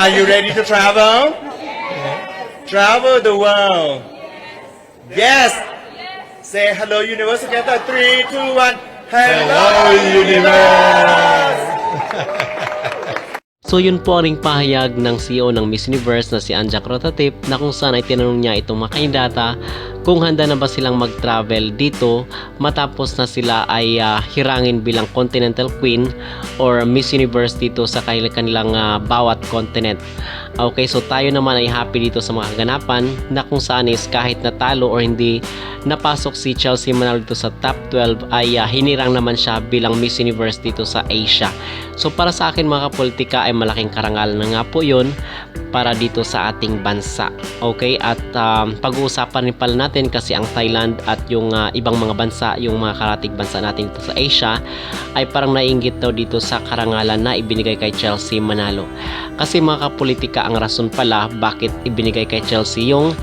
Are you ready to travel? Travel the world. Yes. Say hello, universe together. 3, 2, 1. Hello, universe. So yun po ang ring pahayag ng CEO ng Miss Universe na si Anja Crotatip na kung saan ay tinanong niya itong mga kandidata kung handa na ba silang mag-travel dito matapos na sila ay hirangin bilang Continental Queen or Miss Universe dito sa kanilang bawat continent. Okay, so tayo naman ay happy dito sa mga kaganapan na kung saan is kahit natalo or hindi napasok si Chelsea Manalo dito sa top 12 ay hinirang naman siya bilang Miss Universe dito sa Asia. So para sa akin mga kapolitika ay malaking karangal na nga po yun para dito sa ating bansa. Okay, at pag-uusapan rin pala natin kasi ang Thailand at yung ibang mga bansa, yung mga karatig bansa natin dito sa Asia ay parang naiinggit daw dito sa karangalan na ibinigay kay Chelsea Manalo. Kasi mga kapolitika, ang rason pala bakit ibinigay kay Chelsea yung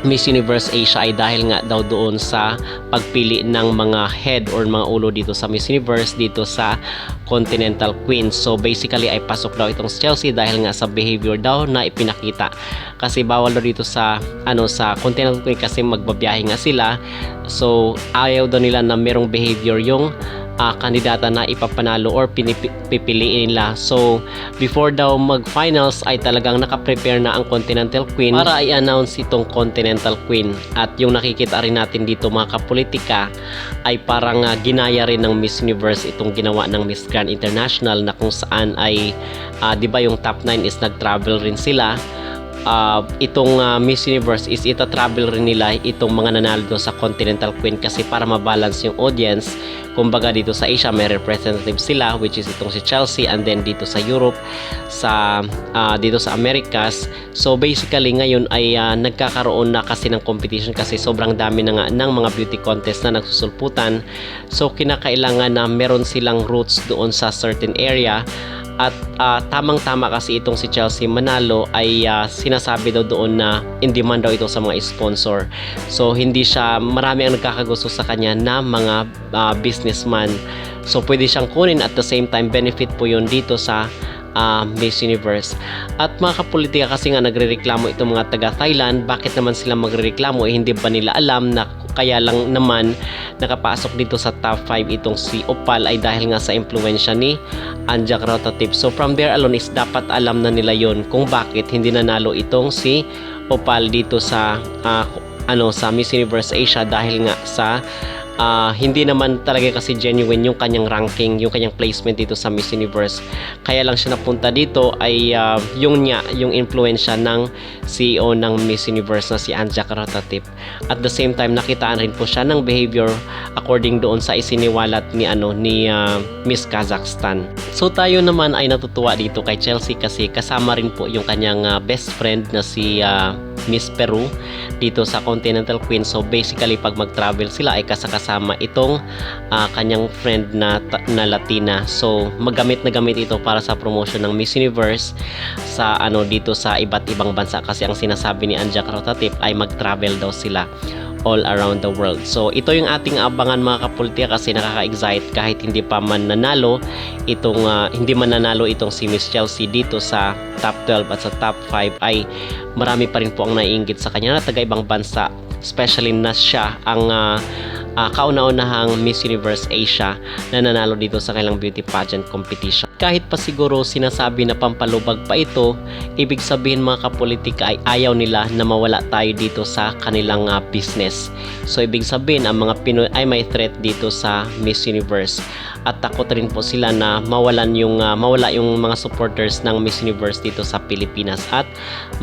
Miss Universe Asia ay dahil nga daw doon sa pagpili ng mga head or mga ulo dito sa Miss Universe dito sa Continental Queen. So basically ay pasok daw itong Chelsea dahil nga sa behavior daw na ipinakita. Kasi bawal daw dito sa sa Continental Queen kasi magbabiyahe nga sila. So ayaw daw nila na merong behavior yung kandidata na ipapanalo or pipiliin nila. So before daw mag-finals ay talagang nakaprepare na ang Continental Queen para i-announce itong Continental Queen. At yung nakikita rin natin dito mga kapolitika ay parang ginaya rin ng Miss Universe itong ginawa ng Miss Grand International na kung saan ay di ba yung top 9 is nag-travel rin sila. Itong Miss Universe is ita-travel rin nila itong mga nanalo sa Continental Queen kasi para mabalance yung audience. Kumbaga dito sa Asia may representative sila which is itong si Chelsea, and then dito sa Europe dito sa Americas. So basically ngayon ay nagkakaroon na kasi ng competition kasi sobrang dami na nga ng mga beauty contest na nagsusulputan. So kinakailangan na meron silang roots doon sa certain area. At tamang-tama kasi itong si Chelsea Manalo ay sinasabi daw doon na in demand daw ito sa mga sponsor. So hindi siya, marami ang nagkakagusto sa kanya na mga businessman. So pwede siyang kunin at the same time benefit po yun dito sa Miss Universe. At mga kapolitika kasi nga nagrereklamo itong mga taga Thailand, bakit naman sila magrereklamo hindi ba nila alam na kaya lang naman nakapasok dito sa top 5 itong si Opal ay dahil nga sa impluensya ni Anja Crotatip. So from there alone is dapat alam na nila yon kung bakit hindi nanalo itong si Opal dito sa sa Miss Universe Asia dahil nga sa hindi naman talaga kasi genuine yung kanyang ranking, yung kanyang placement dito sa Miss Universe. Kaya lang siya napunta dito ay yung influensya ng CEO ng Miss Universe na si Anja Crotatip. At the same time nakitaan rin po siya ng behavior according doon sa isiniwalat ni Miss Kazakhstan. So tayo naman ay natutuwa dito kay Chelsea kasi kasama rin po yung kanyang best friend na si Miss Peru dito sa Continental Queen. So basically pag mag-travel sila ay kasama itong kanyang friend na Latina. So gamit ito para sa promotion ng Miss Universe sa dito sa iba't ibang bansa kasi ang sinasabi ni Anja Crotatip ay mag-travel daw sila all around the world. So ito yung ating abangan mga kapolitika kasi nakaka-excite kahit hindi pa man nanalo itong si Miss Chelsea dito sa top 12 at sa top 5 ay marami pa rin po ang naiinggit sa kanya na taga ibang bansa, especially na siya ang kauna-unahang Miss Universe Asia na nanalo dito sa kanilang beauty pageant competition. Kahit pa siguro sinasabi na pampalubag pa ito, ibig sabihin mga kapolitika ay ayaw nila na mawala tayo dito sa kanilang business. So ibig sabihin ang mga Pinoy ay may threat dito sa Miss Universe. At takot rin po sila na mawala yung mga supporters ng Miss Universe dito sa Pilipinas at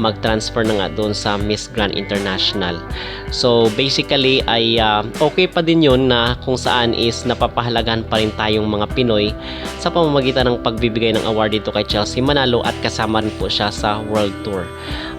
mag-transfer na nga doon sa Miss Grand International. So basically ay okay pa din yun na kung saan is napapahalagahan pa rin tayong mga Pinoy sa pamamagitan ng pagbibigay ng award dito kay Chelsea Manalo at kasama rin po siya sa World Tour.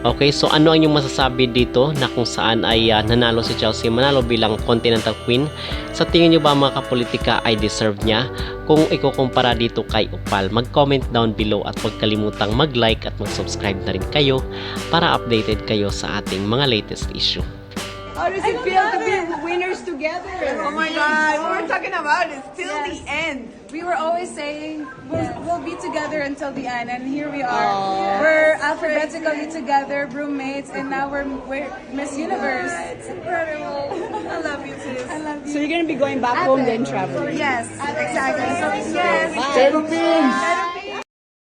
Okay, so ano ang inyong masasabi dito na kung saan ay nanalo si Chelsea Manalo bilang Continental Queen? Sa tingin nyo ba mga kapolitika ay deserve niya? Kung ikukumpara dito kay Opal, mag-comment down below at huwag kalimutang mag-like at mag-subscribe na rin kayo para updated kayo sa ating mga latest issue. How does it feel to be winners together? Oh my God, what we're talking about is till the end. We were always saying we'll we'll be together until the end, and here we are. We're alphabetically together, roommates, and now we're Miss Universe. It's incredible. I love you, sis. I love you. So you're gonna be going back home then traveling? Yes, exactly. So, yes. Bye.